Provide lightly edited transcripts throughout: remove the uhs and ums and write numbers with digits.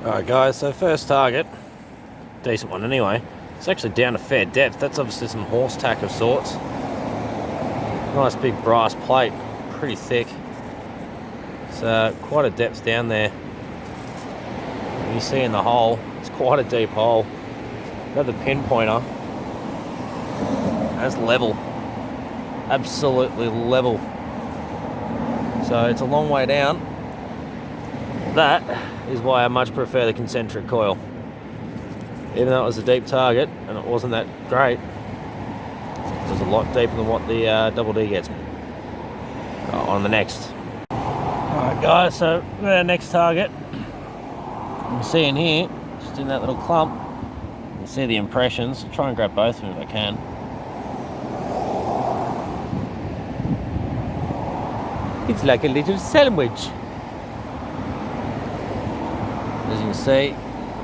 Alright guys, so first target, decent one anyway. It's actually down a fair depth. That's obviously some horse tack of sorts. Nice big brass plate, pretty thick. It's quite a depth down there. You see in the hole, it's quite a deep hole. Got the pinpointer. That's level. Absolutely level. So it's a long way down. That is why I much prefer the concentric coil. Even though it was a deep target and it wasn't that great, it was a lot deeper than what the double D gets me. On the next. Alright guys, so our next target, you see in here, just in that little clump, you see the impressions. I'll try and grab both of them if I can. It's like a little sandwich. As you can see,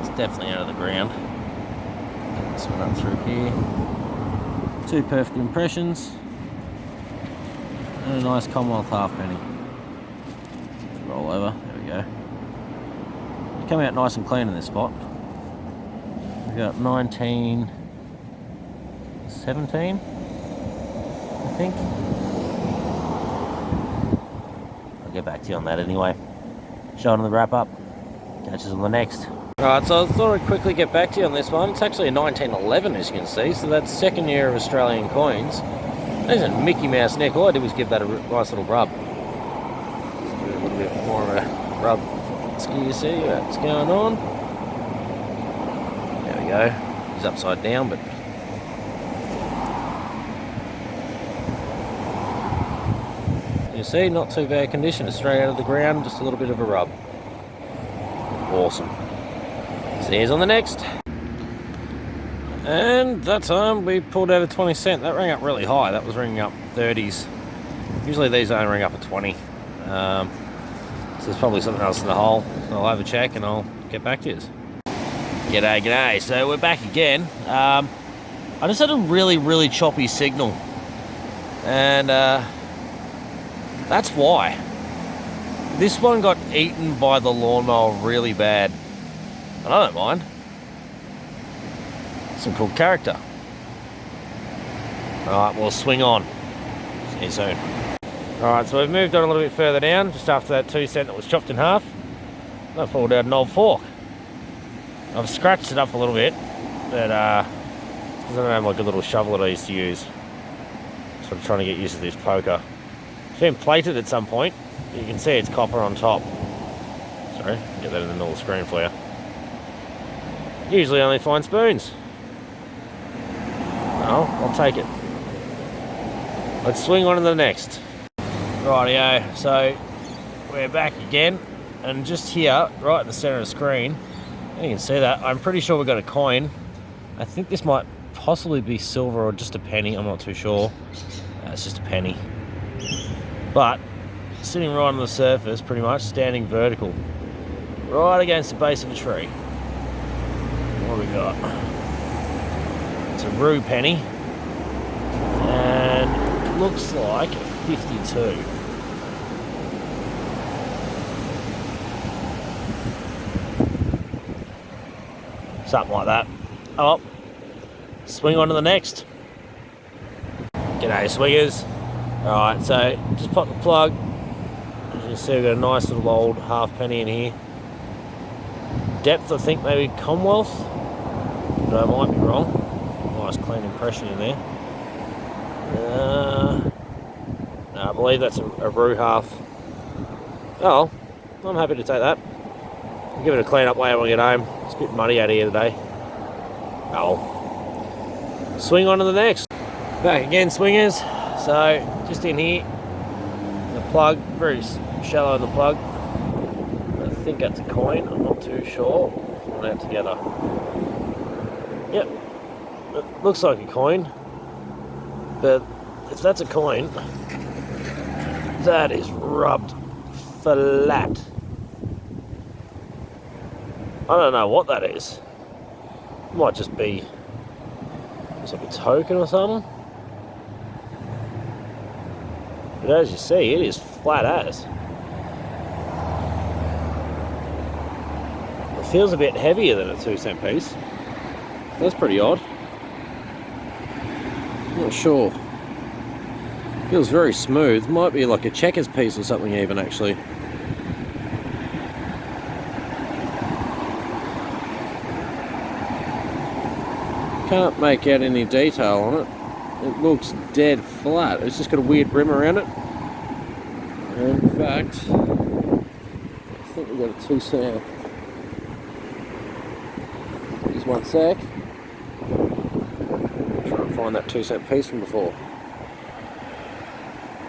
it's definitely out of the ground. Get this one up through here. Two perfect impressions. And a nice Commonwealth halfpenny. Roll over, there we go. They come out nice and clean in this spot. We've got 1917, I think. I'll get back to you on that anyway. Show it on the wrap up. Catch us on the next. Alright, so I thought I'd quickly get back to you on this one. It's actually a 1911, as you can see, so that's second year of Australian coins. There's a Mickey Mouse neck. All I did was give that a nice little rub. A little bit more of a rub. So you see what's going on. There we go. He's upside down, but you see, not too bad condition. It's straight out of the ground, just a little bit of a rub. Awesome. See you on the next. And that time we pulled out a 20 cent. That rang up really high. That was ringing up 30s. Usually these only ring up at 20. So there's probably something else in the hole. I'll have a check and I'll get back to you. G'day, g'day. So we're back again. I just had a really choppy signal. And that's why. This one got eaten by the lawnmower really bad. And I don't mind. Some cool character. Alright, we'll swing on. See you soon. Alright, so we've moved on a little bit further down, just after that 2 cent that was chopped in half. I pulled out an old fork. I've scratched it up a little bit, but I don't have like a little shovel that I used to use. So I'm trying to get used to this poker. It's been plated at some point. You can see it's copper on top. Sorry, I'll get that in the middle of the screen for you. Usually only find spoons. Well, I'll take it. Let's swing on to the next. Rightio, so we're back again, and just here, right in the center of the screen, you can see that, I'm pretty sure we've got a coin. I think this might possibly be silver or just a penny, I'm not too sure. It's just a penny. But sitting right on the surface, pretty much, standing vertical, right against the base of a tree. What have we got? It's a rue penny, and it looks like 52. Something like that. Oh, swing on to the next. G'day, swingers. Alright, so just pop the plug. As you can see, we've got a nice little old halfpenny in here. Depth, I think maybe Commonwealth, but I might be wrong. Nice clean impression in there. No, I believe that's a rue half. Oh, I'm happy to take that. I'll give it a clean up later when I get home. It's a bit muddy out here today. Oh. Swing on to the next. Back again, swingers. So, just in here, the plug, very shallow in the plug. I think that's a coin, I'm not too sure. We'll put it together. Yep, it looks like a coin, but if that's a coin, that is rubbed flat. I don't know what that is. It might just be like a token or something. But as you see, it is flat as. The feels a bit heavier than a 2-cent piece. That's pretty odd. Not sure. Feels very smooth. Might be like a checkers piece or something even, actually. Can't make out any detail on it. It looks dead flat. It's just got a weird rim around it. And in fact, I think we've got a 2-cent. Just one sec. Try and find that 2-cent piece from before.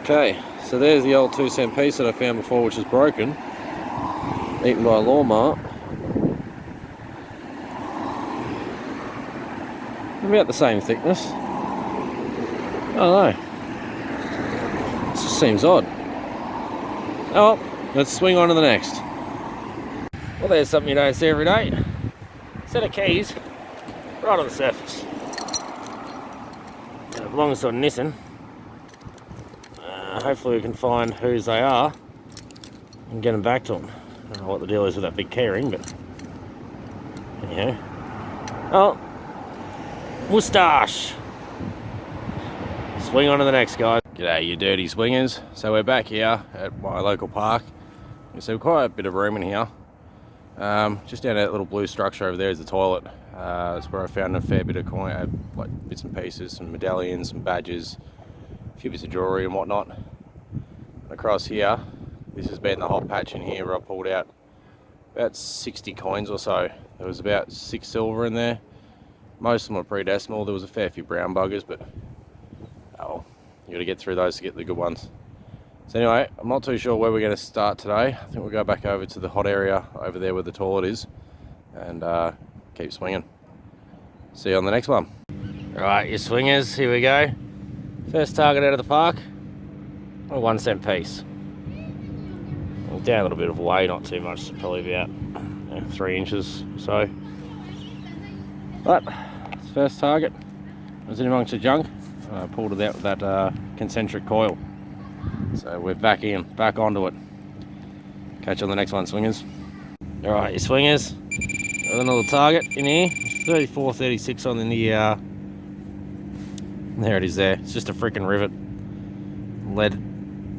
Okay, so there's the old 2-cent piece that I found before, which is broken. Eaten by a lawnmower. About the same thickness. I don't know. It just seems odd. Oh, let's swing on to the next. Well, there's something you don't see every day. Set of keys right on the surface. And it belongs to a Nissan. Hopefully we can find whose they are and get them back to them. I don't know what the deal is with that big keyring, but anyhow. Oh, moustache. Swing on to the next, guys. G'day, you dirty swingers. So we're back here at my local park. You see quite a bit of room in here. Just down that little blue structure over there is the toilet. That's where I found a fair bit of coin, like bits and pieces, some medallions, some badges, a few bits of jewellery and whatnot. And across here, this has been the hot patch in here where I pulled out about 60 coins or so. There was about 6 silver in there. Most of them were pre-decimal. There was a fair few brown buggers, but oh, you got to get through those to get the good ones. So anyway, I'm not too sure where we're going to start today. I think we'll go back over to the hot area over there where the toilet is and keep swinging. See you on the next one. Alright, you swingers, here we go. First target out of the park, a 1-cent piece. Well, down a little bit of weight, not too much, probably about 3 inches or so. But, first target was in amongst the junk. I pulled it out with that concentric coil. So we're back onto it. Catch you on the next one, swingers. Alright, you swingers. Got another target in here. 34, 36 on the there it is there. It's just a freaking rivet. Lead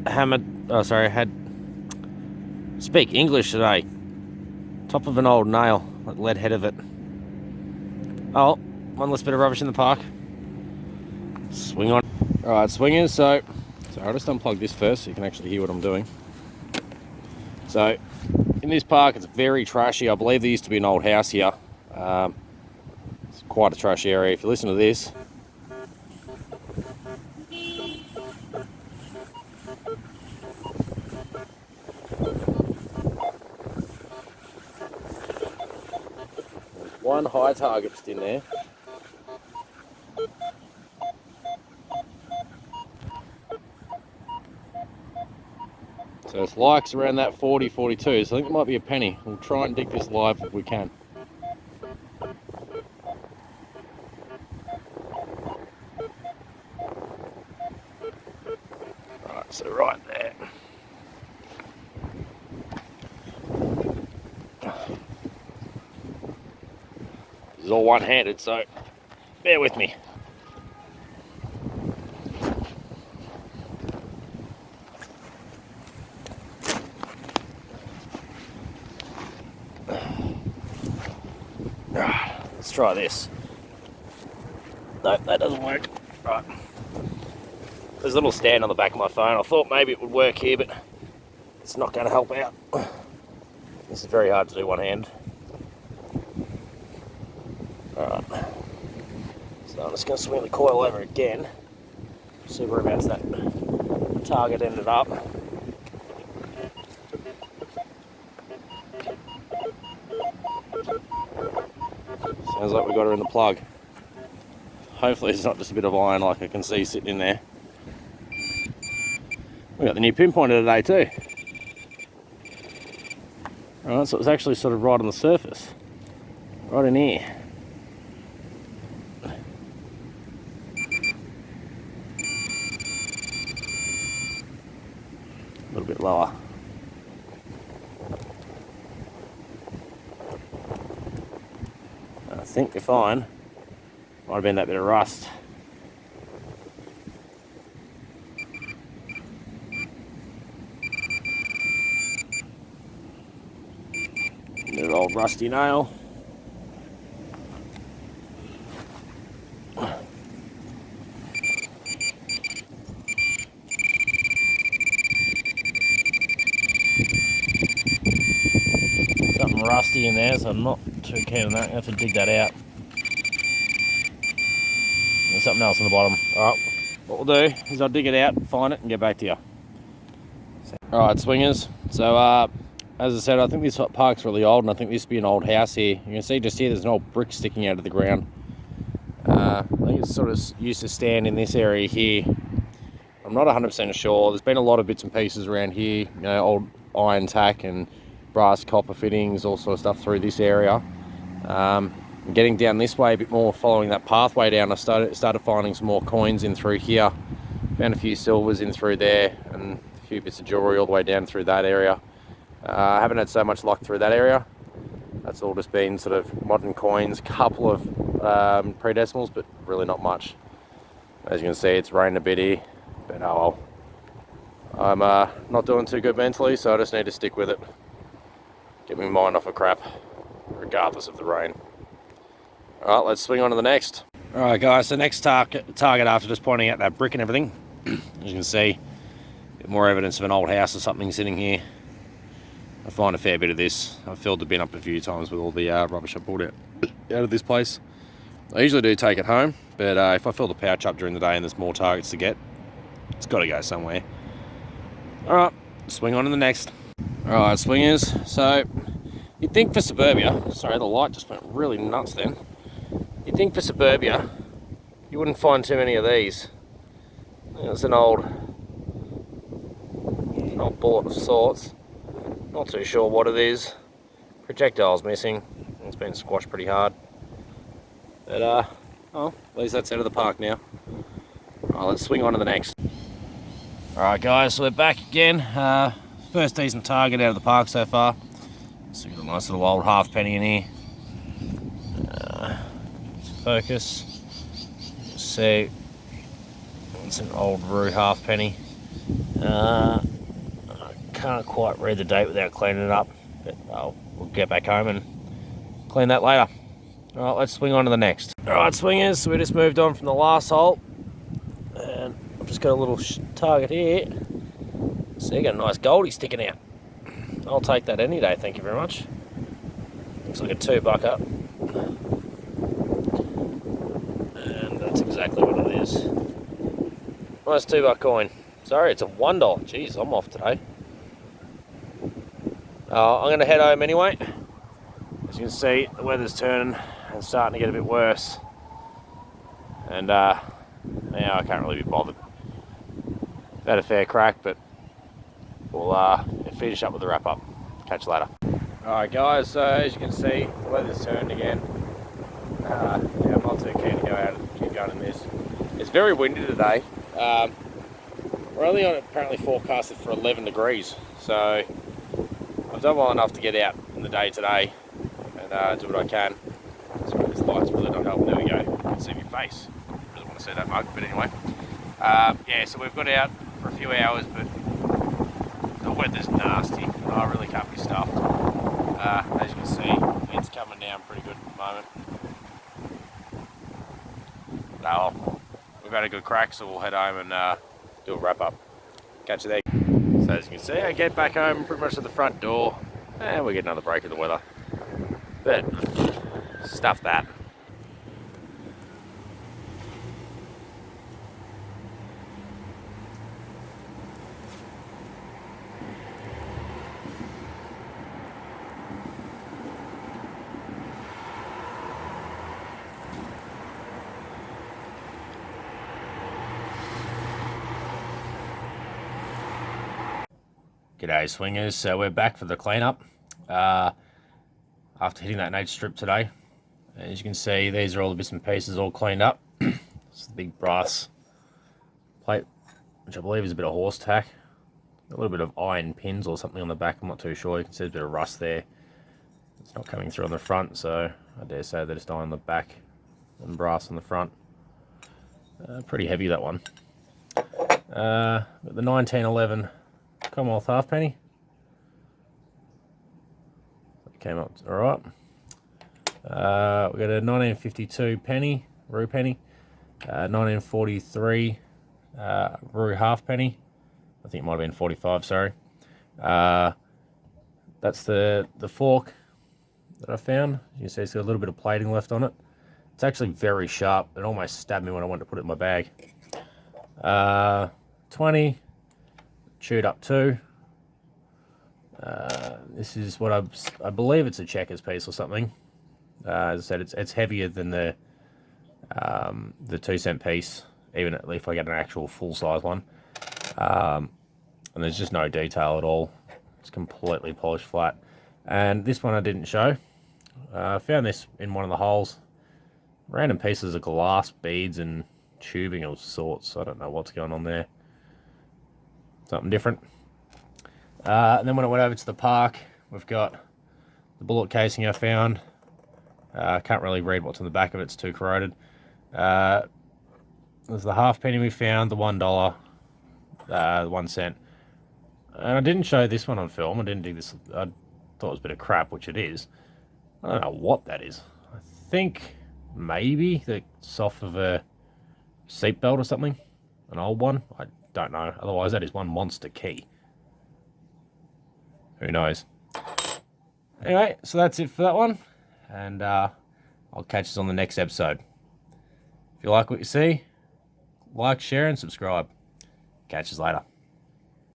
hammered, oh sorry, I had speak English today. Top of an old nail, that lead head of it. Oh, one less bit of rubbish in the park. Swing on. Alright, swingers, so I'll just unplug this first so you can actually hear what I'm doing. So, in this park, it's very trashy. I believe there used to be an old house here. It's quite a trashy area. If you listen to this, there's one high target just in there. So it's likes around that 40, 42, so I think it might be a penny. We'll try and dig this live if we can. Right, so right there. This is all one-handed, so bear with me. Let's try this. No, that doesn't work. Right. There's a little stand on the back of my phone. I thought maybe it would work here, but it's not going to help out. This is very hard to do one hand. Alright. So I'm just going to swing the coil over again. See whereabouts that target ended up. Sounds like we got her in the plug. Hopefully it's not just a bit of iron like I can see sitting in there. We got the new pinpointer today too. Alright, so it was actually sort of right on the surface. Right in here. A little bit lower. think you're fine. Might have been that bit of rust. Little old rusty nail. Something rusty in there, so I'm not too keen on that. I have to dig that out. There's something else on the bottom. Alright, what we'll do is I'll dig it out, find it, and get back to you. Alright, swingers. So, as I said, I think this park's really old, and I think this would be an old house here. You can see just here there's an old brick sticking out of the ground. I think it's sort of used to stand in this area here. I'm not 100% sure. There's been a lot of bits and pieces around here, you know, old iron tack and brass copper fittings, all sort of stuff through this area. Getting down this way a bit more, following that pathway down, I started finding some more coins in through here. Found a few silvers in through there, and a few bits of jewellery all the way down through that area. I haven't had so much luck through that area. That's all just been sort of modern coins, couple of pre-decimals, but really not much. As you can see, it's raining a bit here, but oh well. I'm not doing too good mentally, so I just need to stick with it. Get my mind off of crap, regardless of the rain. Alright, let's swing on to the next. Alright guys, the next target after just pointing out that brick and everything, as you can see, a bit more evidence of an old house or something sitting here. I find a fair bit of this. I've filled the bin up a few times with all the rubbish I pulled out of this place. I usually do take it home, but if I fill the pouch up during the day and there's more targets to get, it's got to go somewhere. Alright, swing on to the next. Alright swingers, so you'd think for suburbia, sorry the light just went really nuts then. You'd think for suburbia, you wouldn't find too many of these. It's an old bullet of sorts. Not too sure what it is. Projectile's missing. It's been squashed pretty hard. But at least that's out of the park now. Alright, let's swing on to the next. Alright guys, so we're back again. First decent target out of the park so far. So we've got a nice little old halfpenny in here. Focus. See, it's an old Roo halfpenny. I can't quite read the date without cleaning it up, but we'll get back home and clean that later. Alright, let's swing on to the next. Alright swingers, so we just moved on from the last hole, and I've just got a little target here. So you got a nice goldie sticking out. I'll take that any day, thank you very much. Looks like a 2-bucker. And that's exactly what it is. Nice 2-buck coin. Sorry, it's a $1. Jeez, I'm off today. I'm going to head home anyway. As you can see, the weather's turning and starting to get a bit worse. And now I can't really be bothered. I've had a fair crack, but we'll finish up with the wrap up. Catch you later. Alright guys, so as you can see, the weather's turned again. Yeah, I'm not too keen to go out and keep going in this. It's very windy today. We're only on apparently forecasted for 11 degrees, so I've done well enough to get out in the day today and do what I can. Sorry, this light's really not helping. There we go. You can see my face. I really want to see that mug, but anyway. Yeah, so we've got out for a few hours, but the weather's nasty. I really can't be stuffed. As you can see, it's coming down pretty good at the moment. No, we've had a good crack, so we'll head home and do a wrap up. Catch you there. So as you can see, I get back home pretty much to the front door, and we get another break of the weather. But stuff that. G'day swingers, so we're back for the cleanup after hitting that nature strip today. As you can see, these are all the bits and pieces all cleaned up. It's the big brass plate, which I believe is a bit of horse tack, a little bit of iron pins or something on the back, I'm not too sure. You can see there's a bit of rust there. It's not coming through on the front, so I dare say that it's on the back and brass on the front. Pretty heavy, that one. Got the 1911 Commonwealth halfpenny. Came up all right. We got a 1952 penny, Roo penny, 1943 Roo halfpenny. I think it might have been 45. Sorry. That's the fork that I found. You can see it's got a little bit of plating left on it. It's actually very sharp. It almost stabbed me when I went to put it in my bag. 20, chewed up too. This is what I believe it's a checkers piece or something. As I said, it's heavier than the 2-cent piece, even if I get an actual full size one. And there's just no detail at all. It's completely polished flat. And this one I didn't show. I found this in one of the holes. Random pieces of glass, beads, and tubing of sorts. I don't know what's going on there. Something different. And then when I went over to the park, we've got the bullet casing I found. I can't really read what's on the back of it. It's too corroded. There's the halfpenny we found, the $1, the 1 cent. And I didn't show this one on film. I didn't do this. I thought it was a bit of crap, which it is. I don't know what that is. I think maybe the soft of a seatbelt or something. An old one. I don't know. Otherwise, that is one monster key. Who knows? Anyway, so that's it for that one. And I'll catch you on the next episode. If you like what you see, like, share, and subscribe. Catch you later.